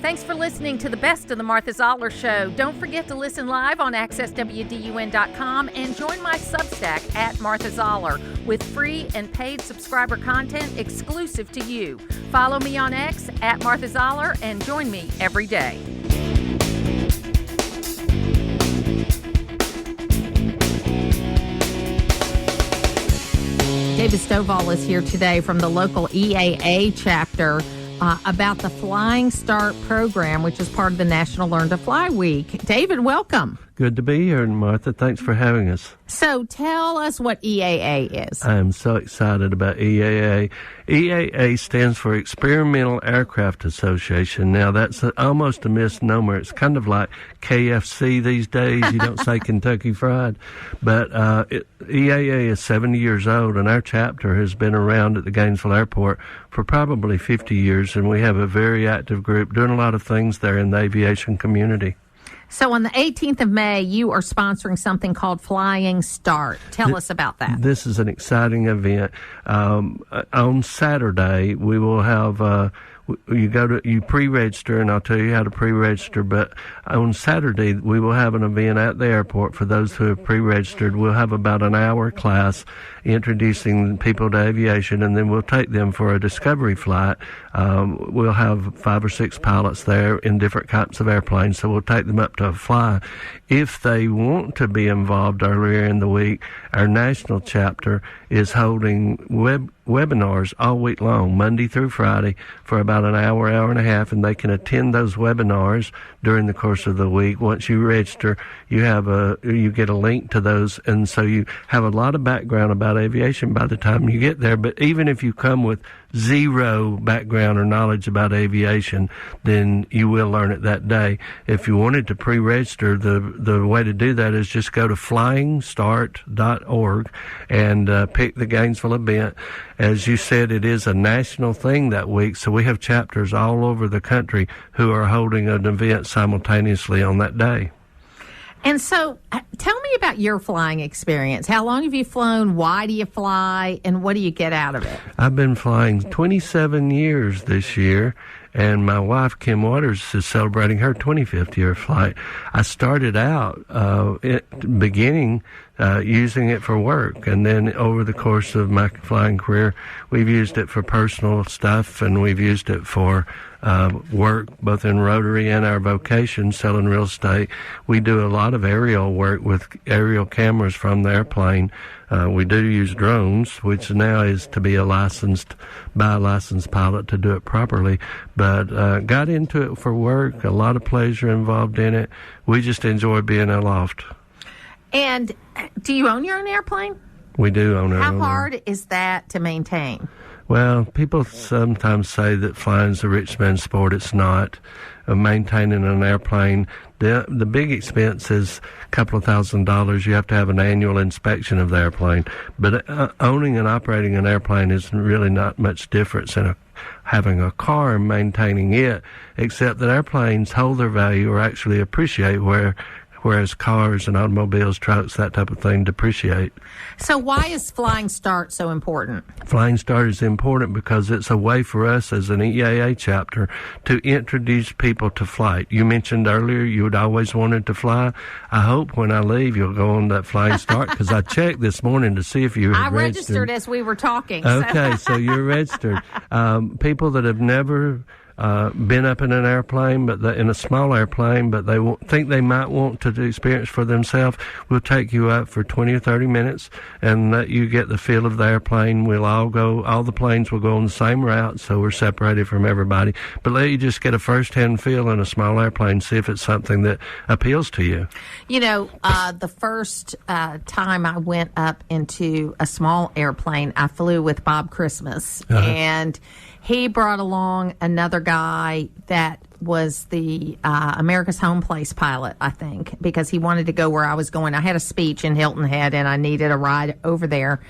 Thanks for listening to the best of the Martha Zoller Show. Don't forget to listen live on accesswdun.com and join my Substack at Martha Zoller with free and paid subscriber content exclusive to you. Follow me on X at Martha Zoller and join me every day. David Stovall is here today from the local EAA chapter about the Flying Start program, which is part of the National Learn to Fly Week. David, welcome. Good to be here, Martha. Thanks for having us. So tell us what EAA is. I am so excited about EAA. EAA stands for Experimental Aircraft Association. Now, that's almost a misnomer. It's kind of like KFC these days. You don't say Kentucky Fried. But EAA is 70 years old, and our chapter has been around at the Gainesville Airport for probably 50 years, and we have a very active group doing a lot of things there in the aviation community. So on the 18th of May, you are sponsoring something called Flying Start. Tell us about that. This is an exciting event. On Saturday, we will have you pre-register, and I'll tell you how to pre-register. But on Saturday, we will have an event at the airport for those who have pre-registered. We'll have about an hour class introducing people to aviation, and then we'll take them for a discovery flight. We'll have 5 or 6 pilots there in different types of airplanes, so we'll take them up to a fly. If they want to be involved earlier in the week, our national chapter is holding webinars all week long, Monday through Friday, for about an hour, hour and a half, and they can attend those webinars during the course of the week. Once you register, you get a link to those, and so you have a lot of background about aviation by the time you get there. But even if you come with zero background or knowledge about aviation, then you will learn it that day. If you wanted to pre-register, the way to do that is just go to flyingstart.org and pick the Gainesville event. As you said, it is a national thing that week, so we have chapters all over the country who are holding an event simultaneously on that day. And so tell me about your flying experience. How long have you flown? Why do you fly? And what do you get out of it? I've been flying 27 years this year, and my wife, Kim Waters, is celebrating her 25th year of flight. I started out beginning using it for work, and then over the course of my flying career, we've used it for personal stuff, and we've used it for work, both in Rotary and our vocation, selling real estate. We do a lot of aerial work with aerial cameras from the airplane. We do use drones, which now is to be licensed pilot to do it properly. But got into it for work, a lot of pleasure involved in it. We just enjoy being aloft. And do you own your own airplane? We do own our own. How hard is that to maintain? Well, people sometimes say that flying's a rich man's sport. It's not. Maintaining an airplane, the big expense is a couple of $1,000s. You have to have an annual inspection of the airplane. But owning and operating an airplane is really not much difference in having a car and maintaining it, except that airplanes hold their value or actually appreciate, whereas cars and automobiles, trucks, that type of thing depreciate. So why is Flying Start so important? Flying Start is important because it's a way for us as an EAA chapter to introduce people to flight. You mentioned earlier you had always wanted to fly. I hope when I leave you'll go on that Flying Start, because I checked this morning to see if you had registered. I registered as we were talking. Okay, so you're registered. People that have never been up in an airplane, but in a small airplane, but they think they might want to experience for themselves, we'll take you up for 20 or 30 minutes and let you get the feel of the airplane. All the planes will go on the same route, so we're separated from everybody, but let you just get a first-hand feel in a small airplane, see if it's something that appeals to you. You know, the first time I went up into a small airplane, I flew with Bob Christmas, and he brought along another guy that was the America's Home Place pilot, I think, because he wanted to go where I was going. I had a speech in Hilton Head, and I needed a ride over there.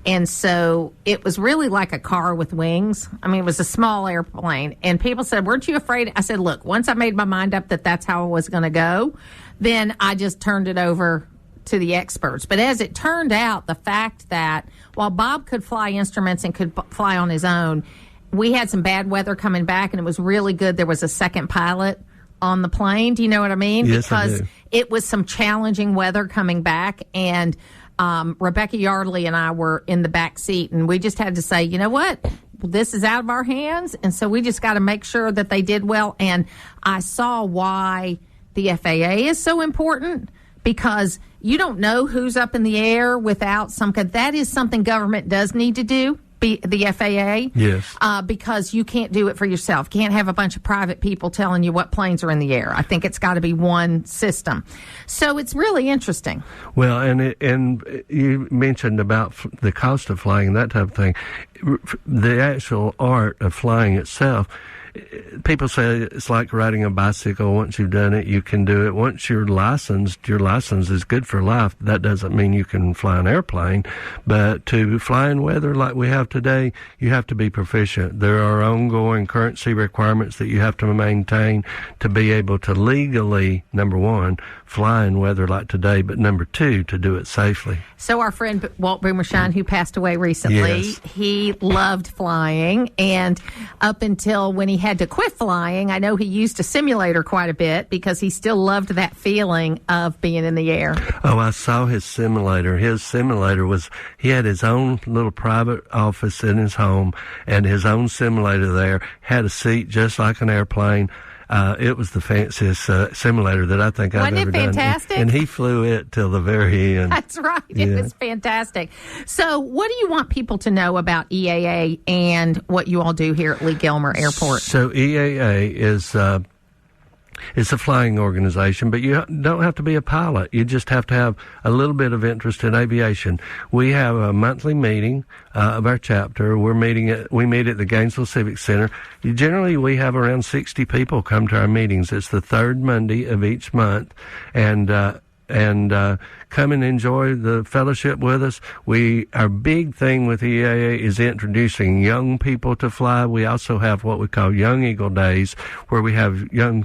And so it was really like a car with wings. I mean, it was a small airplane. And people said, weren't you afraid? I said, look, once I made my mind up that that's how I was going to go, then I just turned it over to the experts. But as it turned out, the fact that while Bob could fly instruments and could fly on his own, we had some bad weather coming back, and it was really good. There was a second pilot on the plane. Do you know what I mean? Yes, because I do. It was some challenging weather coming back, and Rebecca Yardley and I were in the back seat, and we just had to say, you know what? This is out of our hands, and so we just got to make sure that they did well. And I saw why the FAA is so important, because you don't know who's up in the air without that is something government does need to do. The FAA, yes, because you can't do it for yourself. Can't have a bunch of private people telling you what planes are in the air. I think it's got to be one system. So it's really interesting. Well, and you mentioned about the cost of flying and that type of thing. The actual art of flying itself. People say it's like riding a bicycle. Once you've done it, you can do it. Once you're licensed, your license is good for life. That doesn't mean you can fly an airplane. But to fly in weather like we have today, you have to be proficient. There are ongoing currency requirements that you have to maintain to be able to legally, number one, fly in weather like today, but number two, to do it safely. So our friend Walt Boomershine, who passed away recently, yes, he loved flying, and up until when he had to quit flying, I know he used a simulator quite a bit because he still loved that feeling of being in the air. Oh, I saw his simulator. His simulator he had his own little private office in his home, and his own simulator there had a seat just like an airplane. It was the fanciest simulator that I think I've ever done. Wasn't it fantastic? And he flew it till the very end. That's right. It was fantastic. So what do you want people to know about EAA and what you all do here at Lee Gilmer Airport? So EAA is... it's a flying organization, but you don't have to be a pilot. You just have to have a little bit of interest in aviation. We have a monthly meeting of our chapter. We meet at the Gainesville Civic Center. Generally, we have around 60 people come to our meetings. It's the third Monday of each month, and come and enjoy the fellowship with us. Our big thing with EAA is introducing young people to fly. We also have what we call Young Eagle Days, where we have young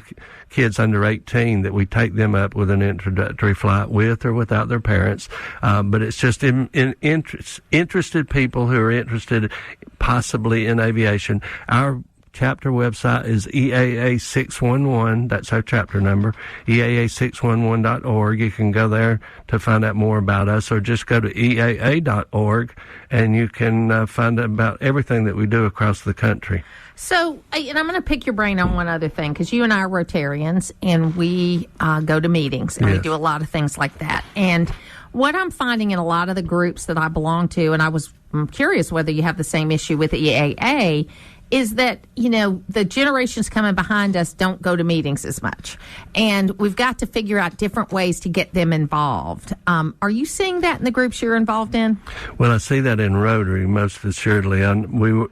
kids under 18 that we take them up with an introductory flight with or without their parents. But it's just interested people who are interested possibly in aviation. Our chapter website is EAA611. That's our chapter number, EAA611.org. You can go there to find out more about us, or just go to EAA.org, and you can find out about everything that we do across the country. So, and I'm going to pick your brain on one other thing, because you and I are Rotarians, and we go to meetings, and yes, we do a lot of things like that. And what I'm finding in a lot of the groups that I belong to, and I'm curious whether you have the same issue with EAA, is that, the generations coming behind us don't go to meetings as much. And we've got to figure out different ways to get them involved. Are you seeing that in the groups you're involved in? Well, I see that in Rotary, most assuredly.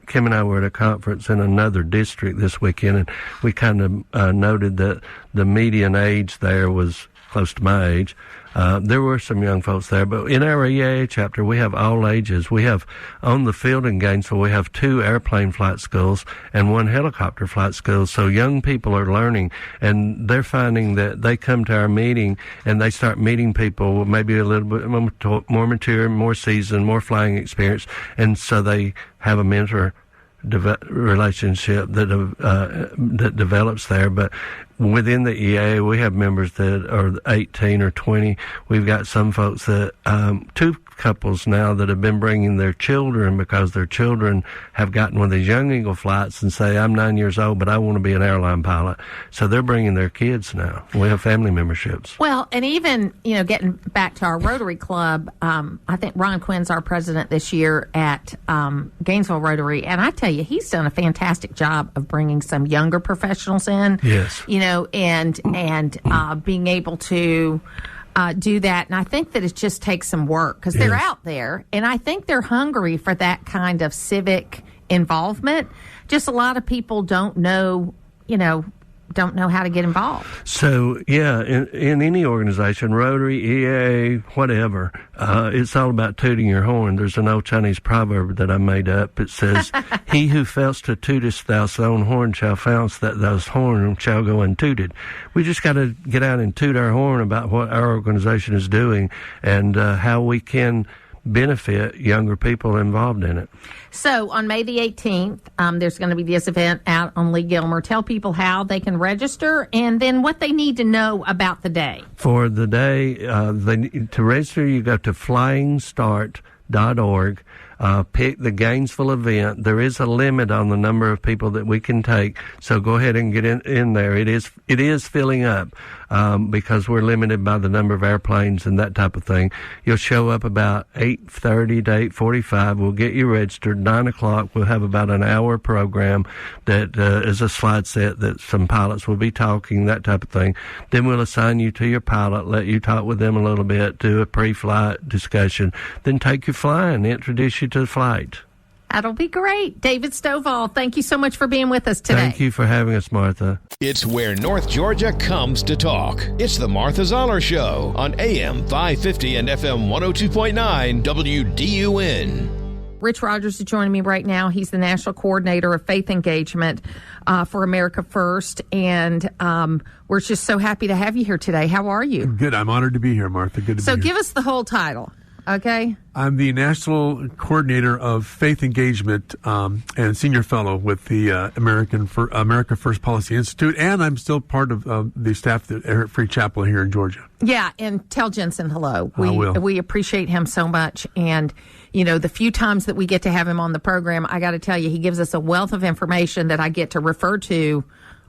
Kim and I were at a conference in another district this weekend, and we kind of noted that the median age there was close to my age. There were some young folks there, but in our EAA chapter, we have all ages. We have, on the field in Gainesville, we have 2 airplane flight schools and 1 helicopter flight school. So young people are learning, and they're finding that they come to our meeting and they start meeting people maybe a little bit more mature, more seasoned, more flying experience, and so they have a mentor relationship that develops there. But within the EAA, we have members that are 18 or 20. We've got some folks that 2 couples now that have been bringing their children, because their children have gotten one of these Young Eagle flights and say, I'm 9 years old, but I want to be an airline pilot. So they're bringing their kids now. We have family memberships. Well, and even, getting back to our Rotary Club, I think Ron Quinn's our president this year at Gainesville Rotary, and I tell you, he's done a fantastic job of bringing some younger professionals in. Yes. And being able to do that. And I think that it just takes some work, because they're out there, and I think they're hungry for that kind of civic involvement. Just a lot of people don't know how to get involved. So, in any organization, Rotary, EA, whatever, it's all about tooting your horn. There's an old Chinese proverb that I made up. It says, he who fails to tootest thou own horn shall founce that those horn shall go untooted. We just got to get out and toot our horn about what our organization is doing and how we can benefit younger people involved in it. So on May the 18th, there's going to be this event out on Lee Gilmer. Tell people how they can register and then what they need to know about the day. For the day, to register, you go to flyingstart.org. Pick the Gainesville event. There is a limit on the number of people that we can take, so go ahead and get in there. It is filling up because we're limited by the number of airplanes and that type of thing. You'll show up about 8:30 to 8:45. We'll get you registered. 9 o'clock, we'll have about an hour program that is a slide set that some pilots will be talking, that type of thing. Then we'll assign you to your pilot, let you talk with them a little bit, do a pre-flight discussion, then take you flying, introduce you to the flight. That'll be great. David Stovall, thank you so much for being with us today. Thank you for having us, Martha. It's where North Georgia comes to talk. It's the Martha Zoller Show on AM 550 and FM 102.9 WDUN. Rich Rogers is joining me right now. He's the National Coordinator of Faith Engagement for America First. And we're just so happy to have you here today. How are you? Good. I'm honored to be here, Martha. Good to be here. So give us the whole title, okay? I'm the National Coordinator of Faith Engagement and Senior Fellow with the America First Policy Institute, and I'm still part of the staff at Free Chapel here in Georgia. Yeah, and tell Jensen hello. I will. We appreciate him so much, and you know, the few times that we get to have him on the program, I got to tell you, he gives us a wealth of information that I get to refer to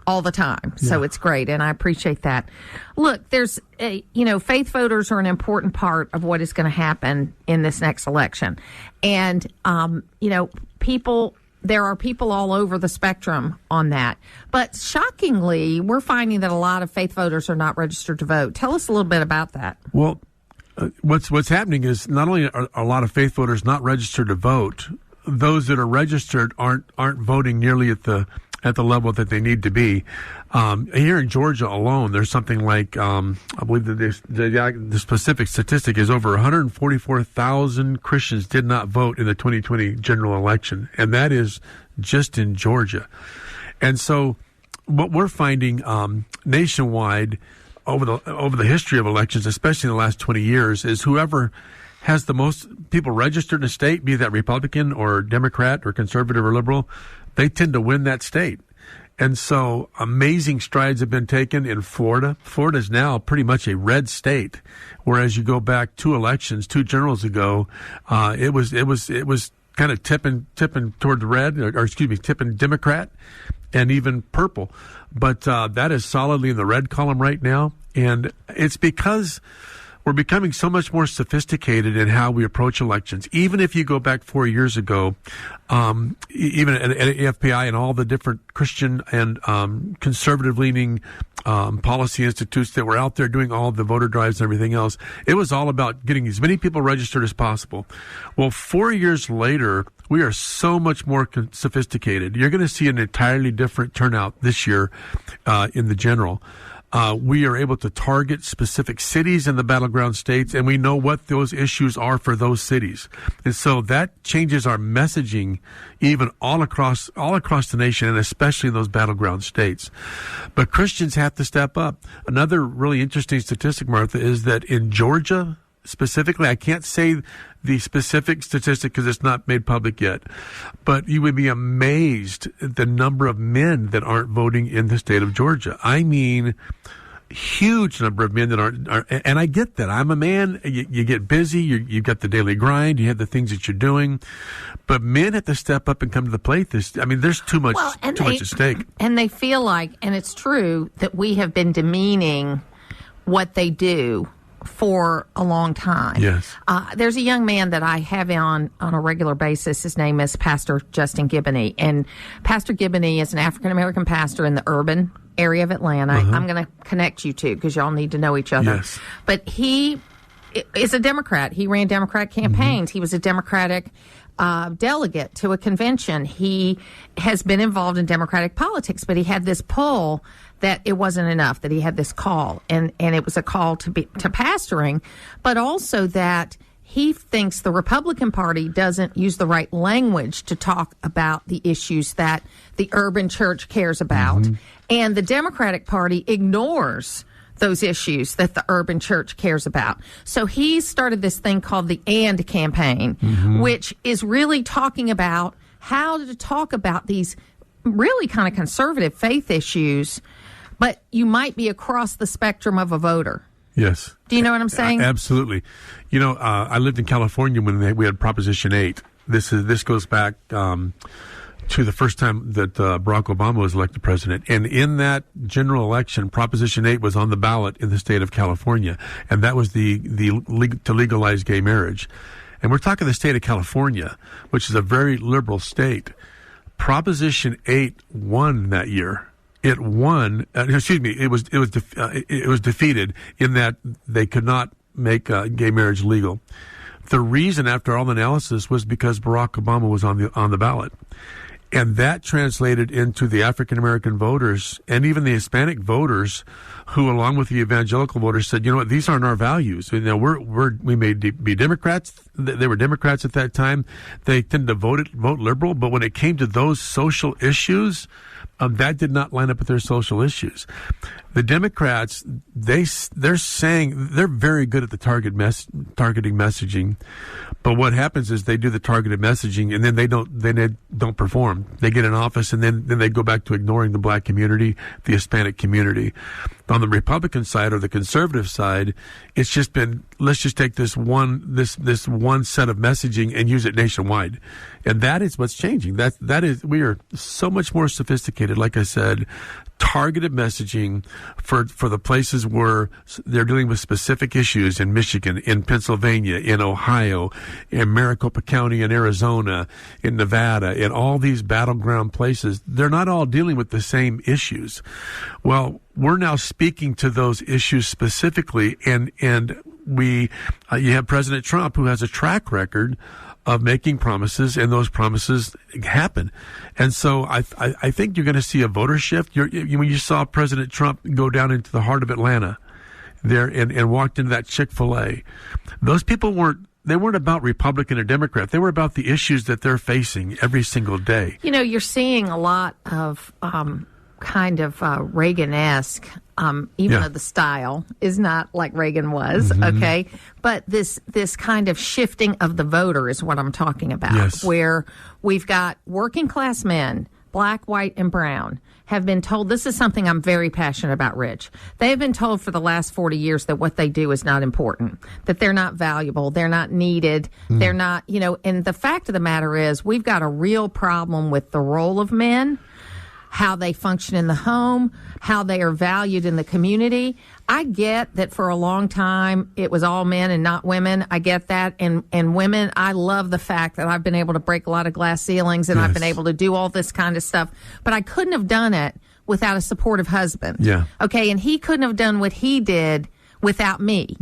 all the time. So it's great, and I appreciate that. Look, there's, faith voters are an important part of what is going to happen in this next election. And, there are people all over the spectrum on that. But shockingly, we're finding that a lot of faith voters are not registered to vote. Tell us a little bit about that. Well, what's happening is not only are a lot of faith voters not registered to vote, those that are registered aren't voting nearly at the level that they need to be. Here in Georgia alone, there's something like, I believe that the specific statistic is over 144,000 Christians did not vote in the 2020 general election. And that is just in Georgia. And so what we're finding nationwide over the history of elections, especially in the last 20 years, is whoever has the most people registered in a state, be that Republican or Democrat or conservative or liberal, they tend to win that state. And so amazing strides have been taken in Florida. Florida is now pretty much a red state, whereas you go back two generals ago, it was kind of tipping toward the red, tipping Democrat and even purple. But that is solidly in the red column right now. And it's because we're becoming so much more sophisticated in how we approach elections. Even if you go back 4 years ago, even at AFPI and all the different Christian and conservative-leaning policy institutes that were out there doing all the voter drives and everything else, it was all about getting as many people registered as possible. Well, 4 years later, we are so much more sophisticated. You're going to see an entirely different turnout this year in the general. We are able to target specific cities in the battleground states, and we know what those issues are for those cities. And so that changes our messaging even all across the nation, and especially in those battleground states. But Christians have to step up. Another really interesting statistic, Martha, is that in Georgia specifically, I can't say the specific statistic because it's not made public yet, but you would be amazed at the number of men that aren't voting in the state of Georgia. I mean, huge number of men that aren't, and I get that. I'm a man. You get busy. You've got the daily grind. You have the things that you're doing, but men have to step up and come to the plate. There's too much at stake. And they feel like, and it's true, that we have been demeaning what they do for a long time. Yes. There's a young man that I have on a regular basis. His name is Pastor Justin Giboney. And Pastor Giboney is an African-American pastor in the urban area of Atlanta. I'm going to connect you to because y'all need to know each other. Yes. But he is a Democrat. He ran Democrat campaigns. He was a Democratic delegate to a convention. He has been involved in Democratic politics, but he had this pull that it wasn't enough, that he had this call, and it was a call to pastoring, but also that he thinks the Republican Party doesn't use the right language to talk about the issues that the urban church cares about, and the Democratic Party ignores those issues that the urban church cares about. So he started this thing called the AND campaign, which is really talking about how to talk about these really kind of conservative faith issues, but you might be across the spectrum of a voter. Yes. Do you know what I'm saying? Absolutely. You know, I lived in California when we had Proposition 8. This goes back to the first time that Barack Obama was elected president. And in that general election, Proposition 8 was on the ballot in the state of California. And that was to legalize gay marriage. And we're talking the state of California, which is a very liberal state. Proposition 8 won that year. It won. It was defeated in that they could not make gay marriage legal. The reason, after all the analysis, was because Barack Obama was on the ballot. And that translated into the African American voters and even the Hispanic voters, who, along with the evangelical voters, said, you know what, these aren't our values. You know, we may be Democrats. They were Democrats at that time. They tended to vote liberal, but when it came to those social issues, that did not line up with their social issues. The Democrats, they're saying they're very good at the targeting messaging, but what happens is they do the targeted messaging and then they don't perform. They get in office and then they go back to ignoring the black community, the Hispanic community. On the Republican side or the conservative side, it's just been, let's just take this one set of messaging and use it nationwide. And that is what's changing. That is, we are so much more sophisticated, like I said, targeted messaging for the places where they're dealing with specific issues in Michigan, in Pennsylvania, in Ohio, in Maricopa County, in Arizona, in Nevada, in all these battleground places. They're not all dealing with the same issues. Well, we're now speaking to those issues specifically, and you have President Trump, who has a track record of making promises, and those promises happen. And so I think you're going to see a voter shift. When you saw President Trump go down into the heart of Atlanta there and walked into that Chick-fil-A, those people weren't about Republican or Democrat. They were about the issues that they're facing every single day. You know, you're seeing a lot of kind of Reagan-esque, even though the style is not like Reagan was, okay? But this kind of shifting of the voter is what I'm talking about, where we've got working class men, black, white, and brown, have been told, this is something I'm very passionate about, Rich. They have been told for the last 40 years that what they do is not important, that they're not valuable, they're not needed, they're not, and the fact of the matter is we've got a real problem with the role of men, how they function in the home, how they are valued in the community. I get that for a long time it was all men and not women. I get that. And women, I love the fact that I've been able to break a lot of glass ceilings and I've been able to do all this kind of stuff. But I couldn't have done it without a supportive husband. Yeah. Okay. And he couldn't have done what he did without me,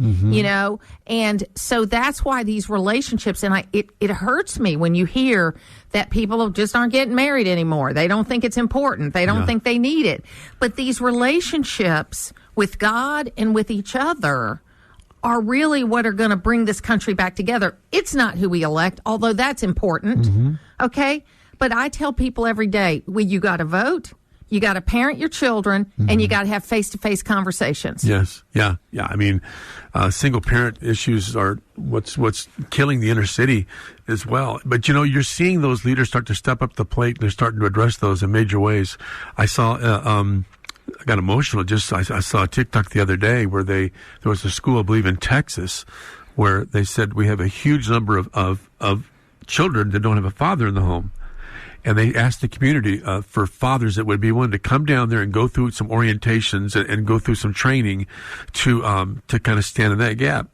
and so that's why these relationships, and it hurts me when you hear that people just aren't getting married anymore. They don't think it's important. They don't think they need it. But these relationships with God and with each other are really what are going to bring this country back together. It's not who we elect, although that's important, okay? But I tell people every day, you got to vote. You got to parent your children, and you got to have face-to-face conversations. Yes, yeah. I mean, single parent issues are what's killing the inner city as well. But you're seeing those leaders start to step up the plate, and they're starting to address those in major ways. I saw, I got emotional. I saw a TikTok the other day where there was a school, I believe in Texas, where they said we have a huge number of children that don't have a father in the home. And they asked the community for fathers that would be willing to come down there and go through some orientations and go through some training to kind of stand in that gap.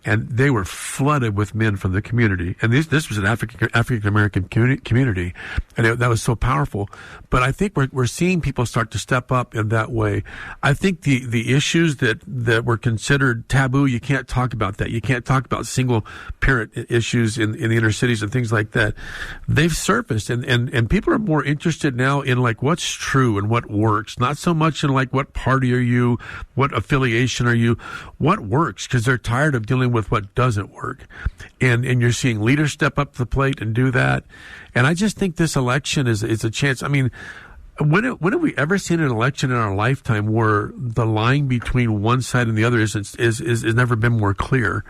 And they were flooded with men from the community. And this was an African American community, and that was so powerful. But I think we're seeing people start to step up in that way. I think the issues that were considered taboo, you can't talk about that. You can't talk about single parent issues in the inner cities and things like that. They've surfaced, and people are more interested now in like what's true and what works, not so much in like what party are you, what affiliation are you, what works, because they're tired of dealing with what doesn't work. And you're seeing leaders step up to the plate and do that. And I just think this election is a chance. I mean, when have we ever seen an election in our lifetime where the line between one side and the other is never been more clear?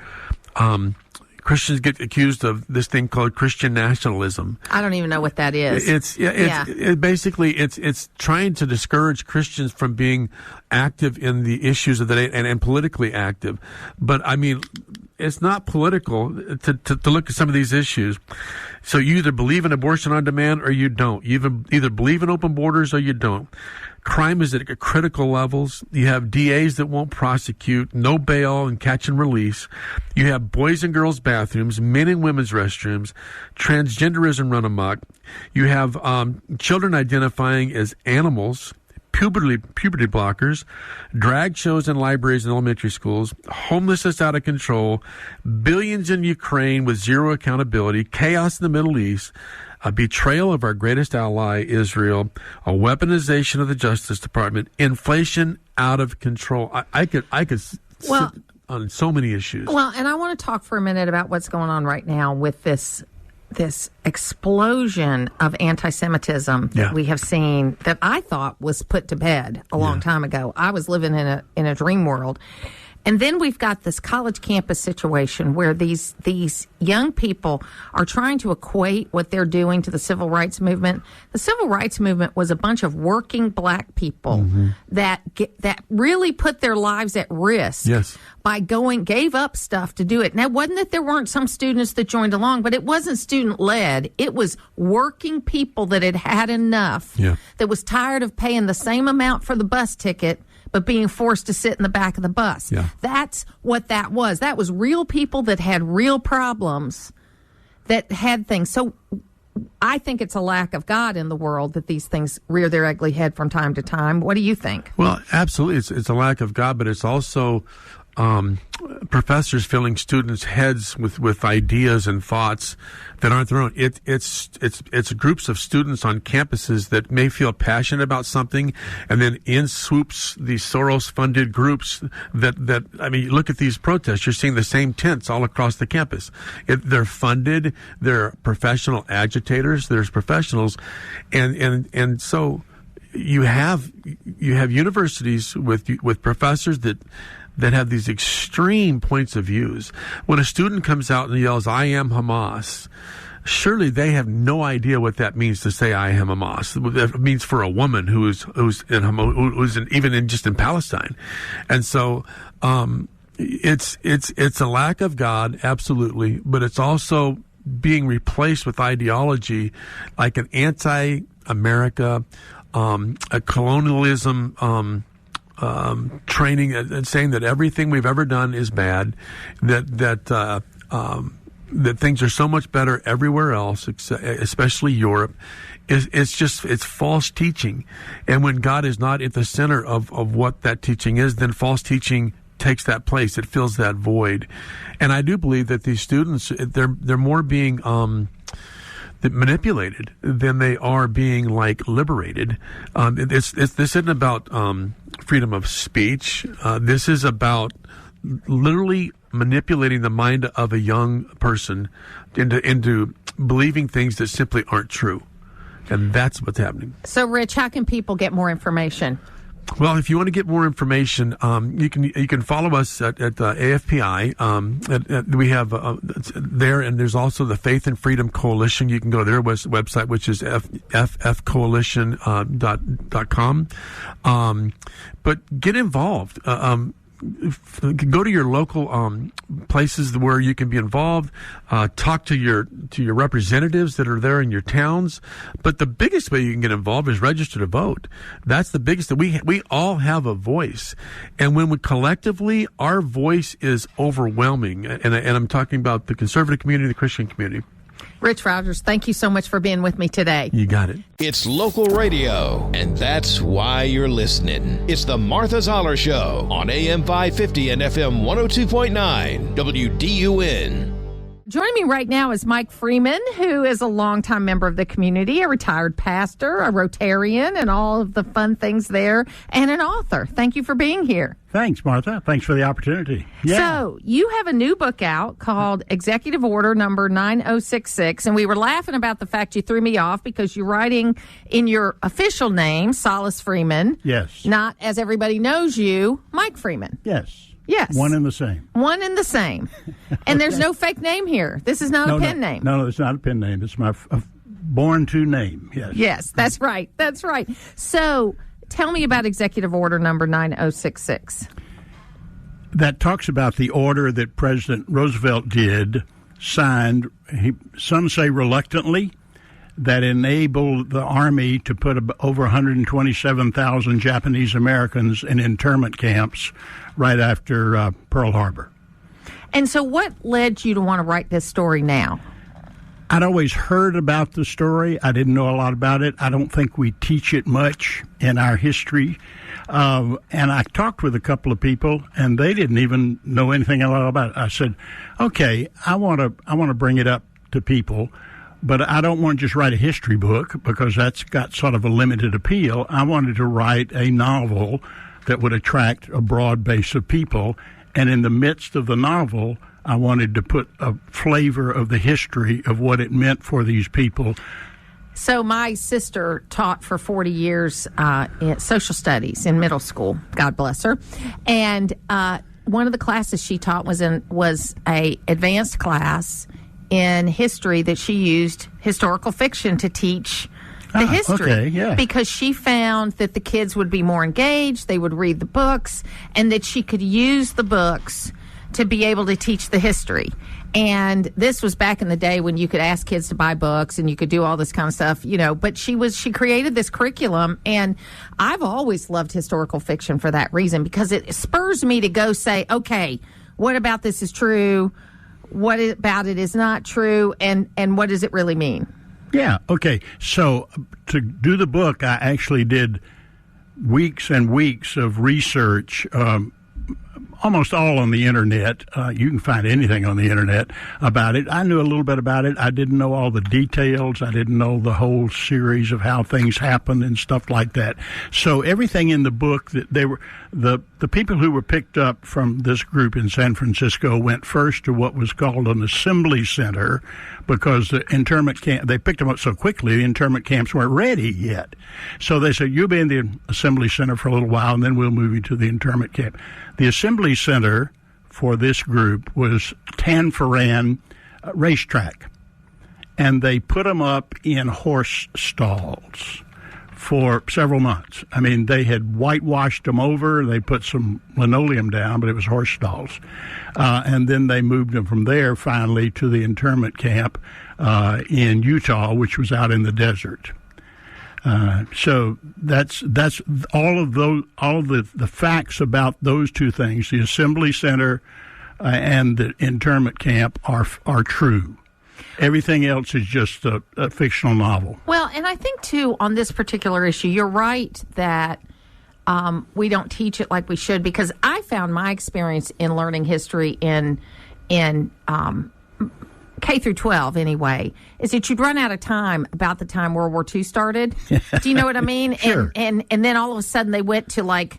Christians get accused of this thing called Christian nationalism. I don't even know what that is. It's trying to discourage Christians from being active in the issues of the day and politically active. But I mean, it's not political to look at some of these issues. So you either believe in abortion on demand or you don't. You either believe in open borders or you don't. Crime is at critical levels. You have DAs that won't prosecute, no bail and catch and release. You have boys and girls bathrooms, men and women's restrooms, transgenderism run amok. You have children identifying as animals, puberty blockers, drag shows in libraries and elementary schools, homelessness out of control, billions in Ukraine with zero accountability, chaos in the Middle East, a betrayal of our greatest ally, Israel, a weaponization of the Justice Department, inflation out of control. I could sit on so many issues. Well, and I want to talk for a minute about what's going on right now with this explosion of anti-Semitism that we have seen that I thought was put to bed a long time ago. I was living in a dream world. And then we've got this college campus situation where these young people are trying to equate what they're doing to the civil rights movement. The civil rights movement was a bunch of working black people that really put their lives at risk by gave up stuff to do it. Now, it wasn't that there weren't some students that joined along, but it wasn't student-led. It was working people that had had enough, that was tired of paying the same amount for the bus ticket but being forced to sit in the back of the bus. That's what that was. That was real people that had real problems, that had things. So I think it's a lack of God in the world that these things rear their ugly head from time to time. What do you think? Well, absolutely. It's a lack of God, but it's also professors filling students' heads with ideas and thoughts that aren't their own. It's groups of students on campuses that may feel passionate about something, and then in swoops these Soros-funded groups that I mean, look at these protests. You're seeing the same tents all across the campus. They're funded. They're professional agitators. There's professionals, and so you have universities with professors that have these extreme points of views. When a student comes out and yells, "I am Hamas," surely they have no idea what that means to say "I am Hamas." What that means for a woman who's in Palestine, and so it's a lack of God, absolutely, but it's also being replaced with ideology like an anti-America, a colonialism. Training and saying that everything we've ever done is bad, that things are so much better everywhere else, especially Europe. It's false teaching, and when God is not at the center of what that teaching is, then false teaching takes that place. It fills that void, and I do believe that these students they're more being manipulated than they are being liberated. This isn't about freedom of speech. This is about literally manipulating the mind of a young person into believing things that simply aren't true, and that's what's happening. So, Rich, how can people get more information? Well, if you want to get more information, you can follow us at AFPI. We have there, and there's also the Faith and Freedom Coalition. You can go to their website, which is ffcoalition.com. But get involved. Go to your local places where you can be involved. Talk to your representatives that are there in your towns. But the biggest way you can get involved is register to vote. That's the biggest. We all have a voice, and when we collectively, our voice is overwhelming. And I'm talking about the conservative community, the Christian community. Rich Rogers, thank you so much for being with me today. You got it. It's local radio, and that's why you're listening. It's the Martha Zoller Show on AM 550 and FM 102.9 WDUN. Joining me right now is Mike Freeman, who is a longtime member of the community, a retired pastor, a Rotarian, and all of the fun things there, and an author. Thank you for being here. Thanks, Martha. Thanks for the opportunity. Yeah. So you have a new book out called Executive Order Number 9066, and we were laughing about the fact you threw me off because you're writing in your official name, Silas Freeman. Yes. Not, as everybody knows you, Mike Freeman. Yes. Yes. One and the same. One and the same. And there's no fake name here. This is not a pen name. No, it's not a pen name. It's my born-to name. Yes. Yes, that's right. That's right. So tell me about Executive Order Number 9066. That talks about the order that President Roosevelt signed, some say reluctantly, that enabled the Army to put over 127,000 Japanese Americans in internment camps right after Pearl Harbor. And so what led you to want to write this story now? I'd always heard about the story. I didn't know a lot about it. I don't think we teach it much in our history. And I talked with a couple of people, and they didn't even know anything about it. I said, okay, I want to bring it up to people, but I don't want to just write a history book because that's got sort of a limited appeal. I wanted to write a novel that would attract a broad base of people. And in the midst of the novel, I wanted to put a flavor of the history of what it meant for these people. So my sister taught for 40 years in social studies in middle school. God bless her. And one of the classes she taught was a advanced class in history that she used historical fiction to teach the history. Okay, yeah. Because she found that the kids would be more engaged, they would read the books, and that she could use the books to be able to teach the history. And this was back in the day when you could ask kids to buy books and you could do all this kind of stuff, but she created this curriculum, and I've always loved historical fiction for that reason, because it spurs me to go say, okay, what about this is true? What about it is not true? And what does it really mean? Yeah, okay. So to do the book, I actually did weeks and weeks of research, almost all on the internet. You can find anything on the internet about it. I knew a little bit about it. I didn't know all the details. I didn't know the whole series of how things happened and stuff like that. So everything in the book, that they were the people who were picked up from this group in San Francisco went first to what was called an assembly center, because the internment camp, they picked them up so quickly, the internment camps weren't ready yet. So they said, you'll be in the assembly center for a little while, and then we'll move you to the internment camp. The assembly center for this group was Tanforan racetrack, and they put them up in horse stalls for several months. I mean, they had whitewashed them over. They put some linoleum down, but it was horse stalls. And then they moved them from there finally to the internment camp in Utah, which was out in the desert. So that's all of the facts about those two things. The assembly center and the internment camp are true. Everything else is just a fictional novel. Well, and I think, too, on this particular issue, you're right that we don't teach it like we should, because I found my experience in learning history in K through 12, anyway, is that you'd run out of time about the time World War II started. Do you know what I mean? Sure. And then all of a sudden they went to,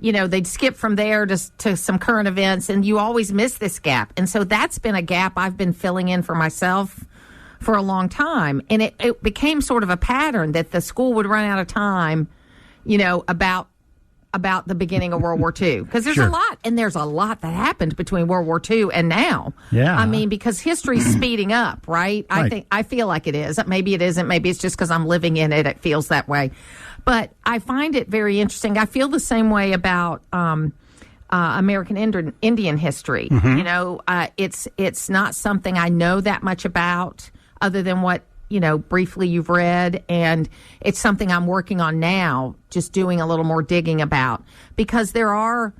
they'd skip from there to some current events, and you always miss this gap. And so that's been a gap I've been filling in for myself for a long time. And it became sort of a pattern that the school would run out of time, about the beginning of World War II. Because there's Sure. a lot, and there's a lot that happened between World War II and now. Yeah. I mean, because history's speeding up, right? Right. I feel like it is. Maybe it isn't. Maybe it's just because I'm living in it. It feels that way. But I find it very interesting. I feel the same way about American Indian history. Mm-hmm. It's not something I know that much about, other than what briefly you've read, and it's something I'm working on now, just doing a little more digging about, because there are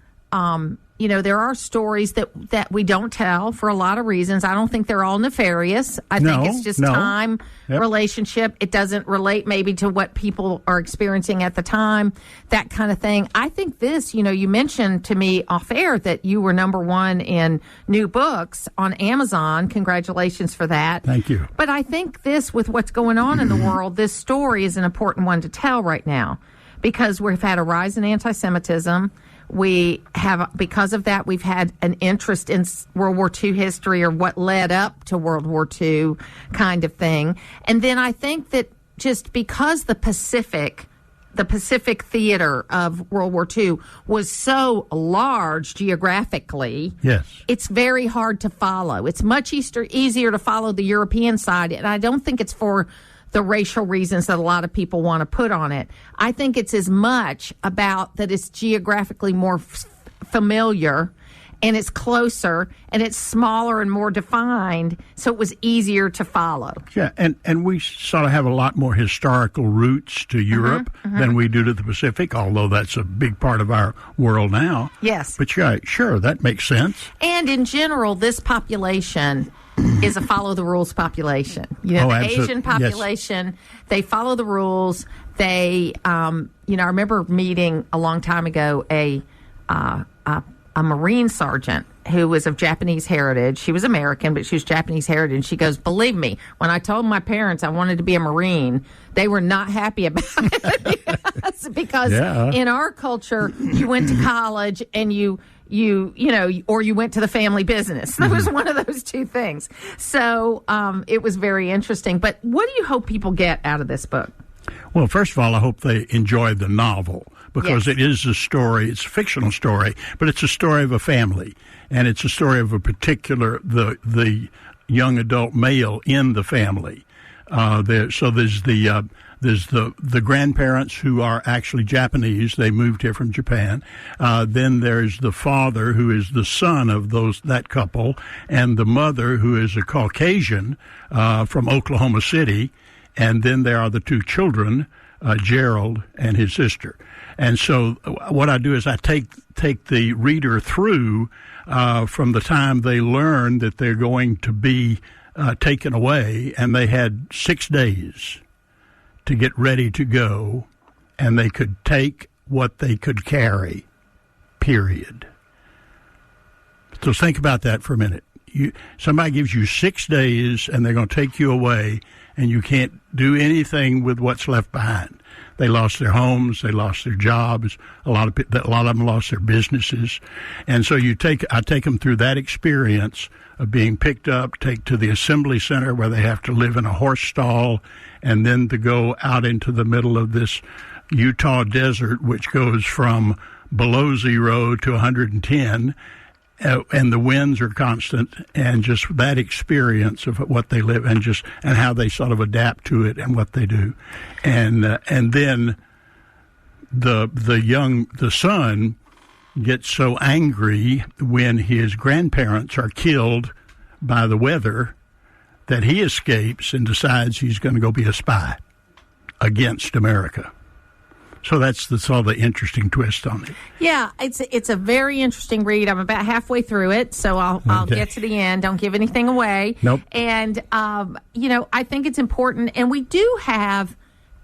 there are stories that we don't tell for a lot of reasons. I don't think they're all nefarious. I think it's just time, relationship. It doesn't relate maybe to what people are experiencing at the time, that kind of thing. I think this, you mentioned to me off air that you were number one in new books on Amazon. Congratulations for that. Thank you. But I think this, with what's going on in the world, this story is an important one to tell right now, because we've had a rise in anti-Semitism. Because of that, we've had an interest in World War II history, or what led up to World War II kind of thing. And then I think that just because the Pacific theater of World War II was so large geographically, it's very hard to follow. It's much easier to follow the European side, and I don't think it's for the racial reasons that a lot of people want to put on it. I think it's as much about that it's geographically more familiar, and it's closer, and it's smaller and more defined, so it was easier to follow. Yeah, and we sort of have a lot more historical roots to Europe than we do to the Pacific, although that's a big part of our world now. Yes. But sure, that makes sense. And in general, this population is a follow-the-rules population. The Asian population, they follow the rules. They, I remember meeting a long time ago a Marine sergeant who was of Japanese heritage. She was American, but she was Japanese heritage. And she goes, believe me, when I told my parents I wanted to be a Marine, they were not happy about it. Because in our culture, you went to college and or you went to the family business. That was one of those two things. So it was very interesting. But what do you hope people get out of this book? Well, first of all, I hope they enjoy the novel, because it is a story. It's a fictional story, but it's a story of a family, and it's a story of a particular the young adult male in the family. There's the grandparents who are actually Japanese. They moved here from Japan. Then there's the father, who is the son of that couple, and the mother, who is a Caucasian from Oklahoma City. And then there are the two children, Gerald and his sister. And so what I do is I take the reader through from the time they learn that they're going to be taken away, and they had 6 days to get ready to go, and they could take what they could carry, period. So think about that for a minute. Somebody gives you 6 days, and they're going to take you away, and you can't do anything with what's left behind. They lost their homes, they lost their jobs. A lot of them lost their businesses, and so I take them through that experience of being picked up, take to the assembly center where they have to live in a horse stall, and then to go out into the middle of this Utah desert, which goes from below 0 to 110. And the winds are constant, and just that experience of what they live and how they sort of adapt to it and what they do, and then the son gets so angry when his grandparents are killed by the weather that he escapes and decides he's going to go be a spy against America. So that's all the interesting twist on it. Yeah, it's a very interesting read. I'm about halfway through it, so I'll get to the end. Don't give anything away. Nope. And I think it's important, and we do have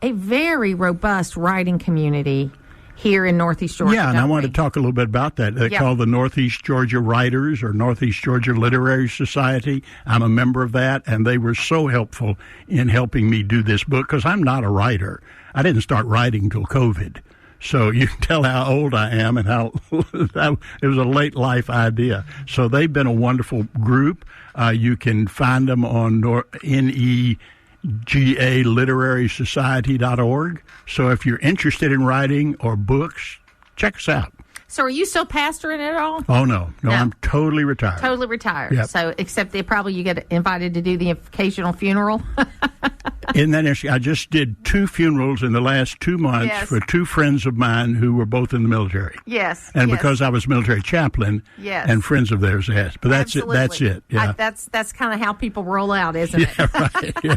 a very robust writing community here in Northeast Georgia. Yeah, and I want to talk a little bit about that. They call the Northeast Georgia Writers or Northeast Georgia Literary Society. I'm a member of that, and they were so helpful in helping me do this book, because I'm not a writer. I didn't start writing until COVID. So you can tell how old I am and how it was a late life idea. So they've been a wonderful group. You can find them on negaliterarysociety.org. So if you're interested in writing or books, check us out. So are you still pastoring at all? Oh, no, I'm totally retired. Totally retired. Yep. So except you get invited to do the occasional funeral. Isn't that interesting? I just did 2 funerals in the last 2 months for 2 friends of mine who were both in the military. Yes. And because I was military chaplain and friends of theirs asked. But that's Absolutely. That's it. Yeah. That's kind of how people roll out, isn't it? Right. Yeah.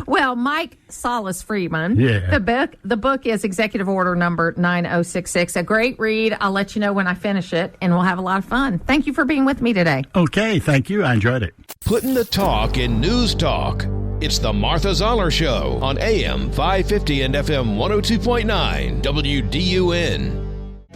Well, Mike Freeman. Yeah. The book is Executive Order number 9066. A great read. I'll let you know when I finish it, and we'll have a lot of fun. Thank you for being with me today. Okay. Thank you. I enjoyed it. Putting the talk in news talk. It's the Martha Zoller Show on AM 550 and FM 102.9 WDUN.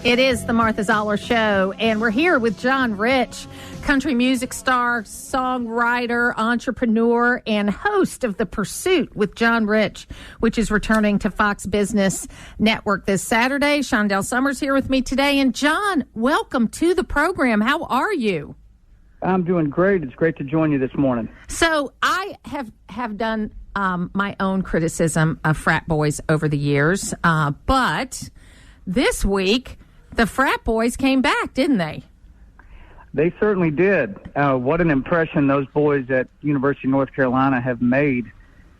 It is the Martha Zoller Show, and we're here with John Rich, country music star, songwriter, entrepreneur, and host of The Pursuit with John Rich, which is returning to Fox Business Network this Saturday. Shondell Summers here with me today. And John, welcome to the program. How are you? I'm doing great. It's great to join you this morning. So I have done my own criticism of frat boys over the years, but this week the frat boys came back, didn't they? They certainly did. What an impression those boys at University of North Carolina have made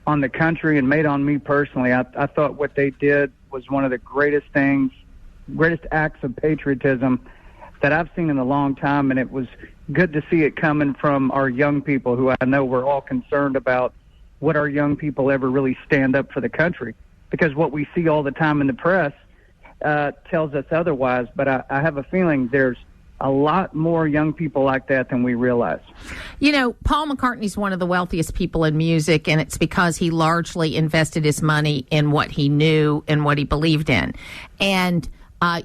on the country and made on me personally. I thought what they did was one of the greatest acts of patriotism that I've seen in a long time, and it was good to see it coming from our young people, who I know we're all concerned about what our young people ever really stand up for the country, because what we see all the time in the press tells us otherwise. But I have a feeling there's a lot more young people like that than we realize. You know, Paul McCartney's one of the wealthiest people in music, and it's because he largely invested his money in what he knew and what he believed in. And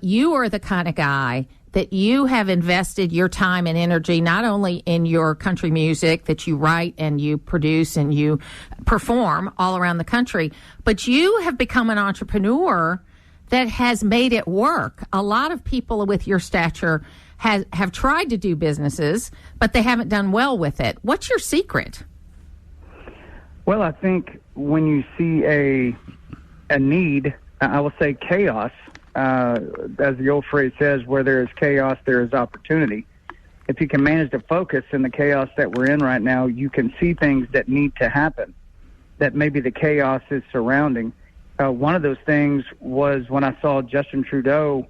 you are the kind of guy that you have invested your time and energy not only in your country music that you write and you produce and you perform all around the country, but you have become an entrepreneur that has made it work. A lot of people with your stature have tried to do businesses, but they haven't done well with it. What's your secret? Well, I think when you see a need, I will say chaos, as the old phrase says, where there is chaos, there is opportunity. If you can manage to focus in the chaos that we're in right now, you can see things that need to happen that maybe the chaos is surrounding. One of those things was when I saw Justin Trudeau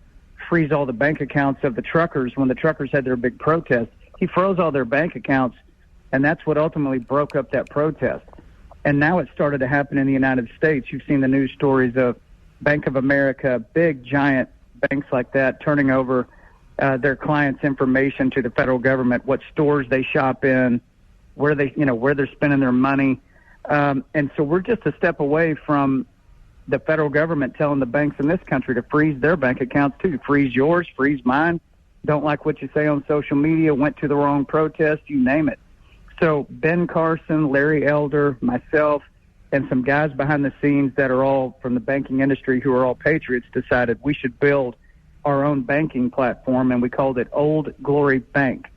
freeze all the bank accounts of the truckers when the truckers had their big protest. He froze all their bank accounts, and that's what ultimately broke up that protest. And now it started to happen in the United States. You've seen the news stories of Bank of America, big, giant banks like that, turning over their clients' information to the federal government, what stores they shop in, where they're spending their money. And so we're just a step away from the federal government telling the banks in this country to freeze their bank accounts too. Freeze yours, freeze mine. Don't like what you say on social media, went to the wrong protest, you name it. So Ben Carson, Larry Elder, myself, and some guys behind the scenes that are all from the banking industry who are all patriots decided we should build our own banking platform, and we called it Old Glory Bank.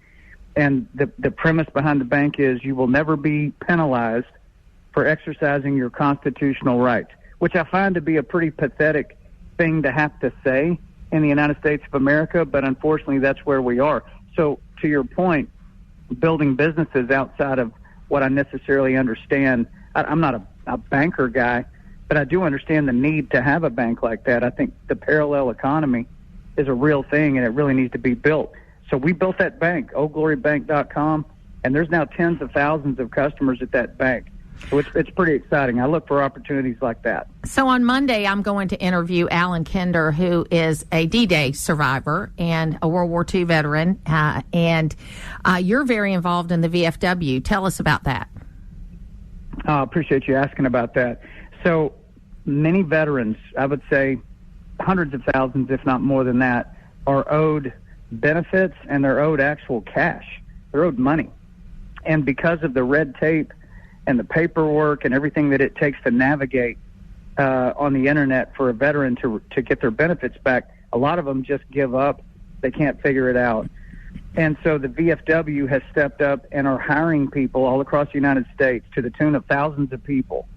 And the premise behind the bank is you will never be penalized for exercising your constitutional rights, which I find to be a pretty pathetic thing to have to say in the United States of America, but unfortunately that's where we are. So to your point, building businesses outside of what I necessarily understand, I'm not a banker guy, but I do understand the need to have a bank like that. I think the parallel economy is a real thing, and it really needs to be built. So we built that bank, oldglorybank.com, and there's now tens of thousands of customers at that bank. So it's pretty exciting. I look for opportunities like that. So on Monday, I'm going to interview Alan Kinder, who is a D-Day survivor and a World War II veteran, and you're very involved in the VFW. Tell us about that. I appreciate you asking about that. So many veterans, I would say hundreds of thousands, if not more than that, are owed benefits, and they're owed actual cash. They're owed money. And because of the red tape and the paperwork and everything that it takes to navigate on the internet for a veteran to get their benefits back, a lot of them just give up. They can't figure it out. And so the VFW has stepped up and are hiring people all across the United States to the tune of thousands of people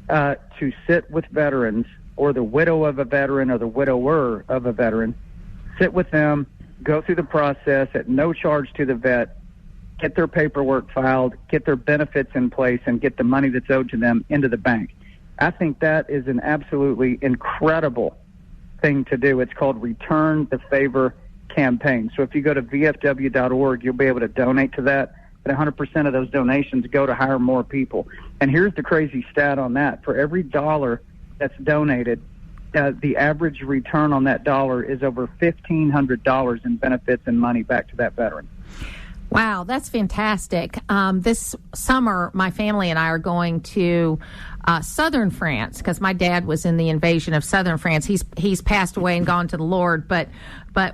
to sit with veterans, or the widow of a veteran or the widower of a veteran, sit with them, go through the process at no charge to the vet, get their paperwork filed, get their benefits in place, and get the money that's owed to them into the bank. I think that is an absolutely incredible thing to do. It's called Return the Favor Campaign. So if you go to vfw.org, you'll be able to donate to that. But 100% of those donations go to hire more people. And here's the crazy stat on that. For every dollar that's donated, the average return on that dollar is over $1,500 in benefits and money back to that veteran. Wow, that's fantastic. This summer, my family and I are going to southern France because my dad was in the invasion of southern France. He's passed away and gone to the Lord, but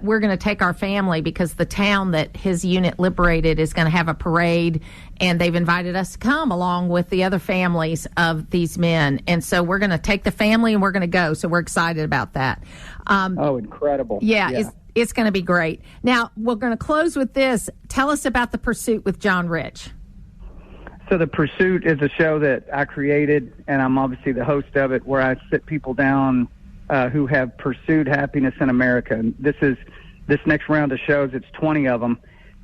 we're going to take our family because the town that his unit liberated is going to have a parade, and they've invited us to come along with the other families of these men. And so we're going to take the family and we're going to go. So we're excited about that. Incredible. Yeah. It's going to be great. Now, we're going to close with this. Tell us about The Pursuit with John Rich. So The Pursuit is a show that I created, and I'm obviously the host of it, where I sit people down who have pursued happiness in America. And this next round of shows, it's 20 of them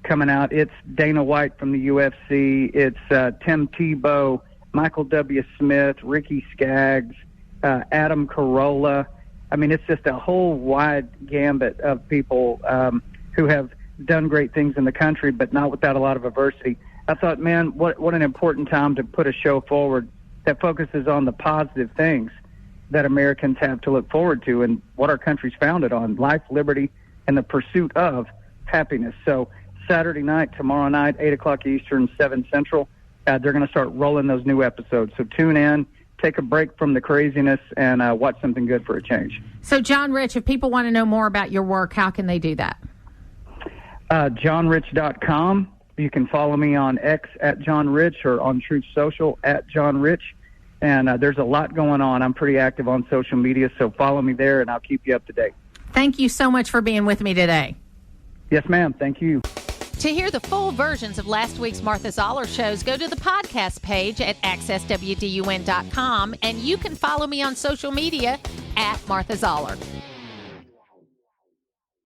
coming out. It's Dana White from the UFC. It's Tim Tebow, Michael W. Smith, Ricky Skaggs, Adam Carolla. I mean, it's just a whole wide gambit of people who have done great things in the country, but not without a lot of adversity. I thought, man, what an important time to put a show forward that focuses on the positive things that Americans have to look forward to and what our country's founded on: life, liberty, and the pursuit of happiness. So Saturday night, tomorrow night, 8 o'clock Eastern, 7 Central, they're going to start rolling those new episodes. So tune in. Take a break from the craziness and watch something good for a change. So, John Rich, if people want to know more about your work, how can they do that? JohnRich.com. You can follow me on X at John Rich or on Truth Social at John Rich. And there's a lot going on. I'm pretty active on social media, so follow me there and I'll keep you up to date. Thank you so much for being with me today. Yes, ma'am. Thank you. To hear the full versions of last week's Martha Zoller shows, go to the podcast page at accesswdun.com, and you can follow me on social media at Martha Zoller.